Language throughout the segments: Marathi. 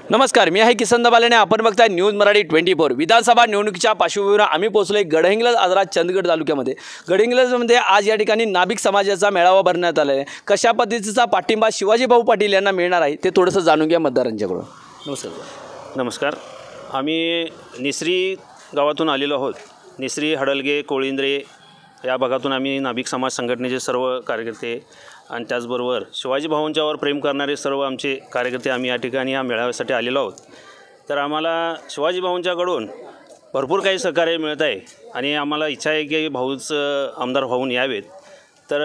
नमस्कार, मी आहे किसन दबाले आणि आपण बघताय न्यूज मराठी 24। विधानसभा निवडणुकीच्या पार्श्वभूमीवर आम्ही पोहोचलोय गडहिंग्लज आजरा चंदगड तालुक्यामध्ये। गडहिंग्लजमध्ये आज या ठिकाणी नाभिक समाजाचा मेळावा भरण्यात आला आहे। कशा पद्धतीचा पाठिंबा शिवाजी भाऊ पाटील यांना मिळणार आहे ते थोडंसं जाणून घ्या मतदारांच्याकडून। नमस्कार, आम्ही निसरी गावातून आलेलो आहोत। निसरी, हडलगे, कोळिंद्रे या भागातून आम्ही नाभिक समाज संघटनेचे सर्व कार्यकर्ते आणि त्याचबरोबर शिवाजी भाऊंच्यावर प्रेम करणारे सर्व आमचे कार्यकर्ते आम्ही या ठिकाणी या मेळाव्यासाठी आलेलो आहोत। तर आम्हाला शिवाजी भाऊंच्याकडून भरपूर काही सहकार्य मिळत आहे आणि आम्हाला इच्छा आहे की भाऊच आमदार होऊन यावेत। तर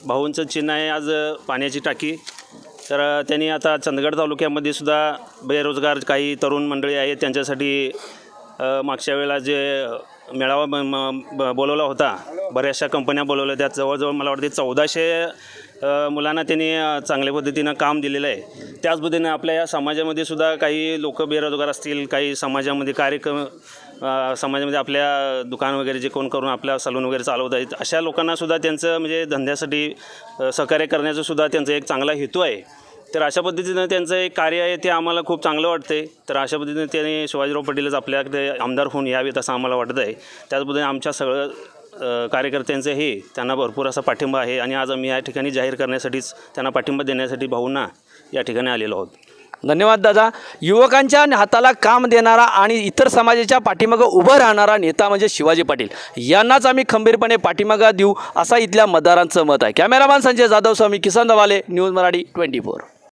भाऊंचं चिन्ह आहे आज पाण्याची टाकी। तर त्यांनी आता चंदगड तालुक्यामध्ये सुद्धा बेरोजगार काही तरुण मंडळी आहेत त्यांच्यासाठी मागच्या वेळेला जे मेळावा बोलवला होता, बऱ्याचशा कंपन्या बोलवल्या, त्यात जवळजवळ मला वाटते 1400 मुलांना त्यांनी चांगल्या पद्धतीनं काम दिलेलं आहे। त्याच पद्धतीने आपल्या या समाजामध्ये सुद्धा काही लोक बेरोजगार असतील, काही समाजामध्ये कार्यक्रम समाजामध्ये आपल्या दुकान वगैरे जे कोण करून आपल्या सलून वगैरे चालवत आहेत, अशा लोकांनासुद्धा त्यांचं म्हणजे धंद्यासाठी सहकार्य करण्याचं सुद्धा त्यांचा एक चांगला हेतू आहे। तर अशा पद्धतीनं त्यांचं एक कार्य आहे ते आम्हाला खूप चांगलं वाटतं। तर अशा पद्धतीने त्यांनी शिवाजीराव पाटीलच आपल्याकडे आमदार होऊन यावेत असं आम्हाला वाटत आहे। त्याच पद्धतीने आमच्या सगळं कार्यकर्त्यांचं हे त्यांना भरपूर असा पाठिंबा आहे आणि आज आम्ही या ठिकाणी जाहीर करण्यासाठीच त्यांना पाठिंबा देण्यासाठी भाऊंना या ठिकाणी आलेलो आहोत। धन्यवाद दादा। युवकांच्या हाताला काम देणारा आणि इतर समाजाच्या पाठीमागे उभं राहणारा नेता म्हणजे शिवाजी पाटील यांनाच आम्ही खंबीरपणे पाठिंबा देऊ असा इथल्या मतदारांचं मत आहे। कॅमेरामॅन संजय जाधव स्वामी, किसन दबाले, न्यूज मराठी 24।